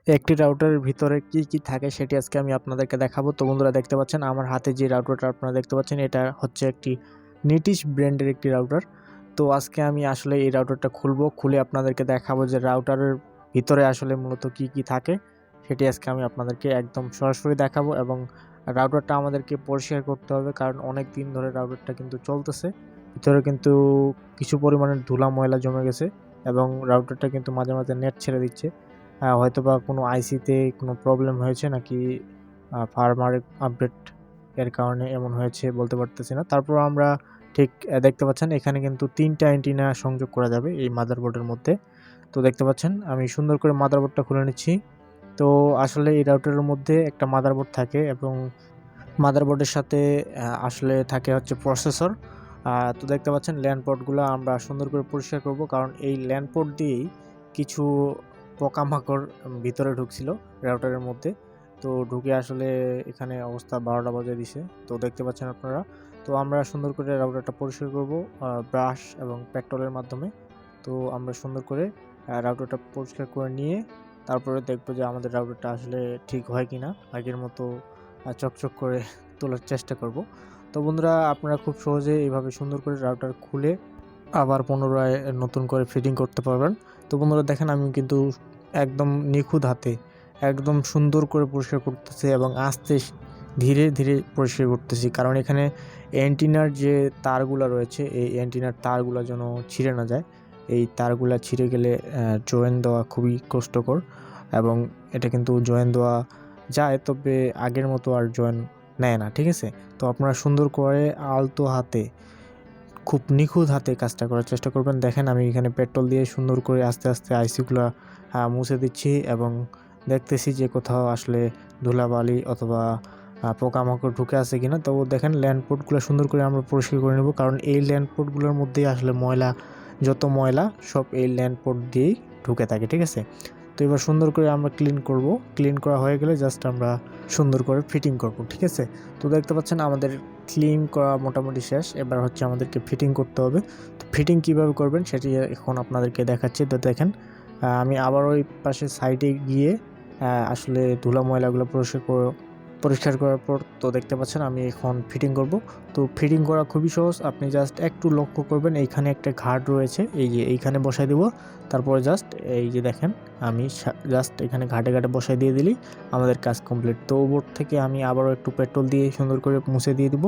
একটি রাউটারের ভিতরে কি থাকে সেটি আজকে আমি আপনাদেরকে দেখাবো। তো বন্ধুরা, দেখতে পাচ্ছেন আমার হাতে যে রাউটারটা আপনারা দেখতে পাচ্ছেন, এটা হচ্ছে একটি নিটিশ ব্র্যান্ডের একটি রাউটার। তো আজকে আমি আসলে এই রাউটারটা খুলে আপনাদেরকে দেখাবো যে রাউটারের ভিতরে আসলে মূলত কি থাকে, সেটি আজকে আমি আপনাদেরকে একদম সরাসরি দেখাবো। এবং রাউটারটা আমাদেরকে পরিষ্কার করতে হবে, কারণ অনেক দিন ধরে রাউটারটা কিন্তু চলতেছে, ভিতরে কিন্তু কিছু পরিমাণে ধুলা ময়লা জমে গেছে এবং রাউটারটা কিন্তু মাঝে মাঝে নেট ছেড়ে দিচ্ছে। হয়তোবা কোনো আইসিতে কোনো প্রবলেম হয়েছে, নাকি ফার্মওয়্যার আপডেট এর কারণে এমন হয়েছে বলতে পারতেছি না। তারপর আমরা ঠিক দেখতে পাচ্ছেন এখানে কিন্তু 3টা অ্যান্টেনা সংযোগ করা যাবে এই মাদারবোর্ডের মধ্যে। তো দেখতে পাচ্ছেন আমি সুন্দর করে মাদারবোর্ডটা খুলে নিচ্ছি। তো আসলে এই রাউটারের মধ্যে একটা মাদারবোর্ড থাকে এবং মাদারবোর্ডের সাথে আসলে থাকে হচ্ছে প্রসেসর। তো দেখতে পাচ্ছেন ল্যান পোর্টগুলো আমরা সুন্দর করে পরিষ্কার করব, কারণ এই ল্যান পোর্ট দিয়েই কিছু পোকামাকড় ভিতরে ঢুকছিল রাউটারের মধ্যে। তো ঢুকে আসলে এখানে অবস্থা 12টা বাজে দিছে। তো দেখতে পাচ্ছেন আপনারা। তো আমরা সুন্দর করে রাউটারটা পরিষ্কার করব ব্রাশ এবং পেট্রোলের মাধ্যমে। তো আমরা সুন্দর করে রাউটারটা পরিষ্কার করে নিয়ে তারপরে দেখবো যে আমাদের রাউটারটা আসলে ঠিক হয় কিনা, আগের মতো চকচক করে তোলার চেষ্টা করব। তো বন্ধুরা, আপনারা খুব সহজে এইভাবে সুন্দর করে রাউটার খুলে আবার পুনরায় নতুন করে ফিটিং করতে পারবেন। তো বন্ধুরা দেখেন, আমি কিন্তু একদম নিখুঁত হাতে একদম সুন্দর করে পরিষ্কার করতেছি এবং আস্তে ধীরে ধীরে পরিষ্কার করতেছি, কারণ এখানে অ্যান্টিনার যে তারগুলো রয়েছে, এই অ্যান্টিনার তারগুলো যেন ছিঁড়ে না যায়। এই তারগুলো ছিঁড়ে গেলে জয়েন দেওয়া খুবই কষ্টকর, এবং এটা কিন্তু জয়েন দেওয়া যায়, তবে আগের মতো আর জয়েন নেয় না, ঠিক আছে। তো আপনারা সুন্দর করে আলতো হাতে খুব নিখুঁত হাতে কাজটা করার চেষ্টা করবেন। দেখেন আমি এখানে পেট্রোল দিয়ে সুন্দর করে আস্তে আস্তে আইসিগুলো মুছে দিচ্ছি এবং দেখতেছি যে কোথাও আসলে ধুলাবালি অথবা পোকামাকড় ঢুকে আছে কিনা। তো দেখেন ল্যান্ডপোর্টগুলো সুন্দর করে আমরা পরিষ্কার করে নেব, কারণ এই ল্যান্ডপোর্টগুলোর মধ্যেই আসলে যত ময়লা সব এই ল্যান্ডপোর্ট দিয়েই ঢুকে থাকে, ঠিক আছে। তো এবার সুন্দর করে আমরা ক্লিন করা হয়ে গেলে জাস্ট আমরা সুন্দর করে ফিটিং করব, ঠিক আছে। তো দেখতে পাচ্ছেন আমাদের ক্লিন করা মোটামুটি শেষ। এবার হচ্ছে আমাদেরকে ফিটিং করতে হবে। তো ফিটিং কীভাবে করবেন সেটি এখন আপনাদেরকে দেখাচ্ছি। তো দেখেন আমি আবার ওই পাশে সাইডে গিয়ে আসলে ধুলা ময়লাগুলো পরিষ্কার করার পর তো দেখতে পাচ্ছেন আমি এখন ফিটিং করব। তো ফিটিং করা খুবই সহজ, আপনি জাস্ট একটু লক্ষ্য করবেন, এইখানে একটা ঘাট রয়েছে, এই যে এইখানে বসাই দেব। তারপরে জাস্ট এই যে দেখেন আমি জাস্ট এখানে ঘাটে বসাই দিয়ে দিলি আমাদের কাজ কমপ্লিট। তো ওপর থেকে আমি আবারও একটু পেট্রোল দিয়ে সুন্দর করে মুছে দিয়ে দিব,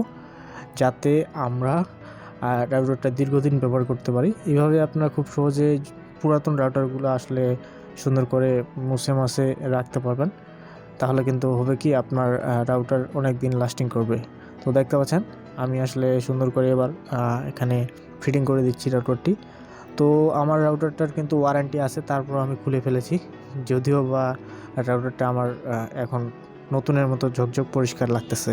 যাতে আমরা রাউটারটা দীর্ঘদিন ব্যবহার করতে পারি। এইভাবে আপনারা খুব সহজে পুরাতন রাউটারগুলো আসলে সুন্দর করে মুছে রাখতে পারবেন। তাহলে কিন্তু হবে কি, আপনার রাউটার অনেক দিন লাস্টিং করবে। তো দেখতে পাচ্ছেন আমি আসলে সুন্দর করে এবার এখানে ফিটিং করে দিচ্ছি রাউটারটি। তো আমার রাউটারটার কিন্তু ওয়ারেন্টি আছে, তারপর আমি খুলে ফেলেছি, যদিও বা রাউটারটা আমার এখন নতুনের মতো ঝকঝক পরিষ্কার লাগতেছে।